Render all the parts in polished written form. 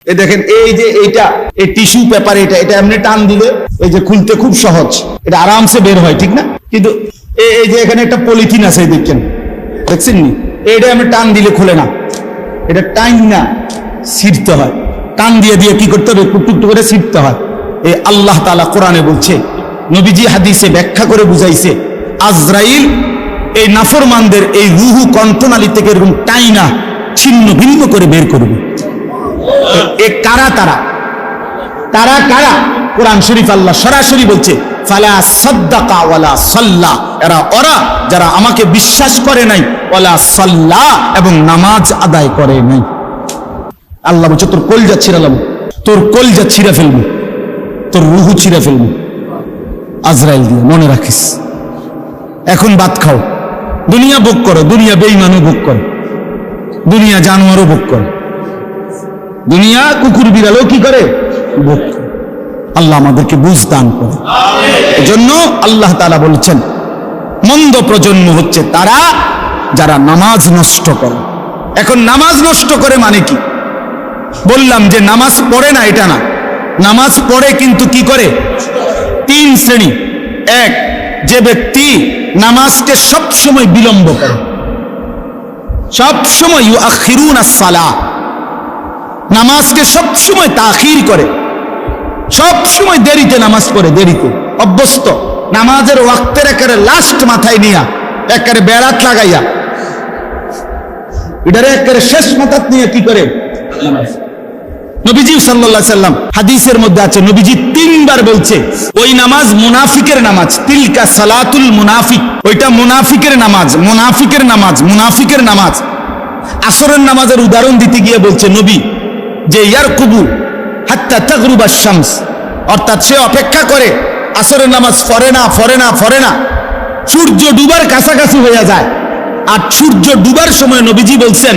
এই দেখেন, এই যে এইটা, এই টিস্যু পেপার, এটা এমনি টান দিলে এই যে খুলতে খুব সহজ, এটা আরামসে বের হয়, ঠিক না? কিন্তু এই যে এখানে একটা পলিথিন আছে, দেখছেন নি, এইটা আমি টান দিলে খুলে না, এটা টাইম না ছিঁড়তে হয়, টান দিয়ে দিয়ে কি করতে হবে, টুকটুক করে ছিঁড়তে হয়। এই আল্লাহ তাআলা কোরআনে বলছে, নবীজি হাদিসে ব্যাখ্যা করে বুঝাইছে, আজরাইল এই নাফরমানদের এই রুহু কণ্ঠনালী থেকে এরকম টাইনা ছিন্ন ভিন্ন করে বের করবে। এ কারা তারা? তারা কারা? কোরআন শরীফ আল্লাহ সরাসরি বলছে, ফালা সাদ্দাকা ওয়ালা সাল্লা, ওরা যারা আমাকে বিশ্বাস করে নাই, ওয়ালা সাল্লা, এবং নামাজ আদায় করে নাই। আল্লাহ বলছে, তোর কলজা ছিঁড়ালাম, তোর কলজা ছিঁড়ে ফেলবো, তোর রুহু ছিঁড়ে ফেলবো আজরাইল দিয়ে, মনে রাখিস। এখন ভাত খাও, দুনিয়া ভোগ করো, দুনিয়া বেঈমানও ভোগ করো, দুনিয়া জানোয়ারও ভোগ করে, দুনিয়া কুকুর বিড়ালও কি করে, ভোগ করে। আল্লাহ আমাদেরকে বুঝ দান করে। এজন্য আল্লাহ তাআলা বলছেন, মন্দ প্রজন্ম হচ্ছে তারা যারা নামাজ নষ্ট করে। এখন নামাজ নষ্ট করে মানে কি? বললাম যে নামাজ পড়ে না, এটা না, নামাজ পড়ে কিন্তু কি করে? তিন শ্রেণী। এক, যে ব্যক্তি নামাজকে সব সময় বিলম্ব করে, সব সময় ইউআখিরুনাস সালাহ, নামাজকে সব সময় তাখির করে, সব সময় দেরিতে নামাজ পড়ে, দেরিতে অভ্যস্ত, নামাজের ওয়াক্তের একেবারে লাস্ট মাথায় নিয়া, একেবারে বেড়াত লাগাইয়া, এটারে একেবারে শেষ মাথাত নিয়ে কি করে নামাজ। নবীজি সাল্লাল্লাহু আলাইহি সাল্লাম হাদিসের মধ্যে আছে, নবীজি তিনবার বলছে, ওই নামাজ মুনাফিকের নামাজ, তিলকা সালাতুল মুনাফিক, ওইটা মুনাফিকের নামাজ, মুনাফিকের নামাজ, মুনাফিকের নামাজ। আসরের নামাজের উদাহরণ দিতে গিয়ে বলছে নবী যে ইয়ারকুবু হাত্তা তাগরুবা শামস, অর্থাৎ সে অপেক্ষা করে, আসরের নামাজ পড়ে না, সূর্য ডুবার কাছাকাছি হয়ে যায়। আর সূর্য ডুবার সময় নবীজি বলছেন,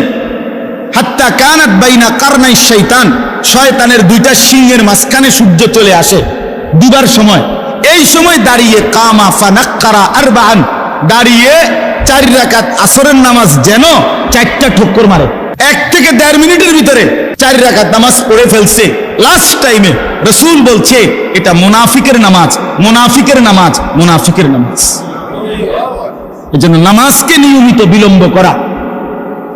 হাত্তা কানাত বাইনা কারনাই শাইতান, শয়তানের দুইটা সিংহের মাঝখানে সূর্য চলে আসে ডুবার সময়। এই সময় দাঁড়িয়ে কামা ফানাক্কারা আরবাআন, দাঁড়িয়ে 4 রাকাত আসরের নামাজ যেন 4টা ঠক্কর মারে। 1 থেকে 1.5 মিনিটের ভিতরে 4 রাকাত নামাজ পড়ে ফেলছে লাস্ট টাইমে। রাসূল বলছে এটা মুনাফিকের নামাজ, মুনাফিকের নামাজ, মুনাফিকের নামাজ। এজন্য নামাজকে নিয়মিত বিলম্ব করা,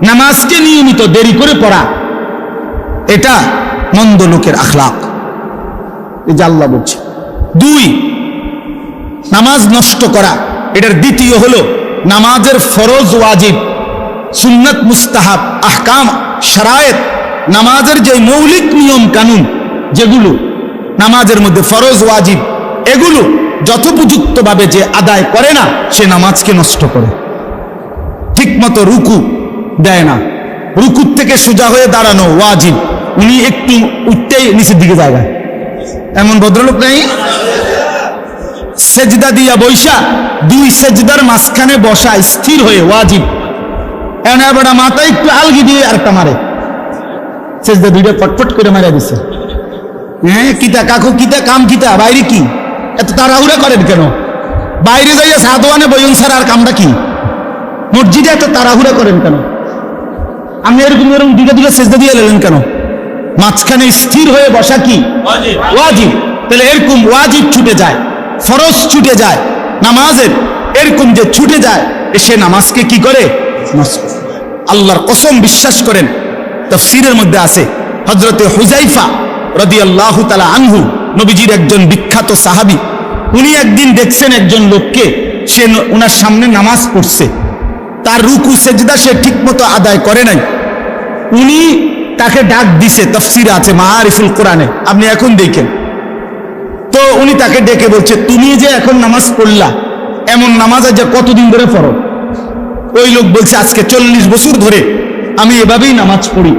নামাজকে নিয়মিত দেরি করে পড়া, এটা মন্দ লোকের আখলাক, এই যে আল্লাহ বলছে। 2, নামাজ নষ্ট করা, এটার দ্বিতীয় হলো নামাজের ফরজ ওয়াজিব, সুন্নাত মুস্তাহাব, আহকাম শরায়েত, নামাজের যে মৌলিক নিয়ম কানুন যেগুলো নামাজের মধ্যে ফরজ ওয়াজিব, এগুলো যথোপযুক্তভাবে যে আদায় করে না, সে নামাজকে নষ্ট করে। ঠিকমতো রুকু দেয় না, রুকুর থেকে সোজা হয়ে দাঁড়ানো ওয়াজিব, উনি একটু উঠতেই নিচের দিকে জায়গায়, এমন ভদ্রলোক নাই। সেজদা দিয়া বৈশা 2 সেজদার মাঝখানে বসা স্থির হয়ে ওয়াজিব, এনে বেড়া মাথায় একটু আলগি দিয়ে আরেকটা মারে, সেজদা 2টা ফটফট করে মারা দিছে। হ্যাঁ, কিতা কাকু, কিতা কাম, কিতা বাইরে কি এত তাড়াহুড়া করেন কেন? বাইরে যাইয়া সাদওয়ানে বইন ছাড়া আর কামটা কি? মসজিদে এত তাড়াহুড়া করেন কেন? আপনি এরকম 2টা সেজদা দিয়ে এলেন কেন? মাঝখানে স্থির হয়ে বসা কি ওয়াজিব। তাহলে এরকম ওয়াজিব ছুটে যায়, ফরজ ছুটে যায়, নামাজের এরকম যে ছুটে যায়, সে নামাজকে কি করে? আল্লাহর কসম বিশ্বাস করেন, তাফসীরের মধ্যে আছে, হযরতে হুযায়ফা রাদিয়াল্লাহু তাআলা আনহু, নবীজির একজন বিখ্যাত সাহাবী, উনি একদিন দেখছেন একজন লোককে, সে ওনার সামনে নামাজ পড়ছে, তার রুকু সেজদা সে ঠিকমতো আদায় করে নাই। উনি তাকে ডাক দিছে, তাফসীরে আছে মাআরিফুল কোরআনে, আপনি এখন দেখেন। তো উনি তাকে ডেকে বলছে, তুমি যে এখন নামাজ পড়লা, এমন নামাজ আজ কতদিন ধরে পড়ো? ওই লোক বলছে, আজকে 40 বছর ধরে আমি এভাবেই নামাজ পড়ি।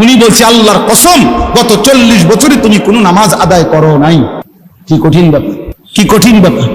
উনি বলছে, আল্লাহর কসম, গত 40 বছরে তুমি কোনো নামাজ আদায় করো নাই। কি কঠিন ব্যাপার, কি কঠিন ব্যাপার।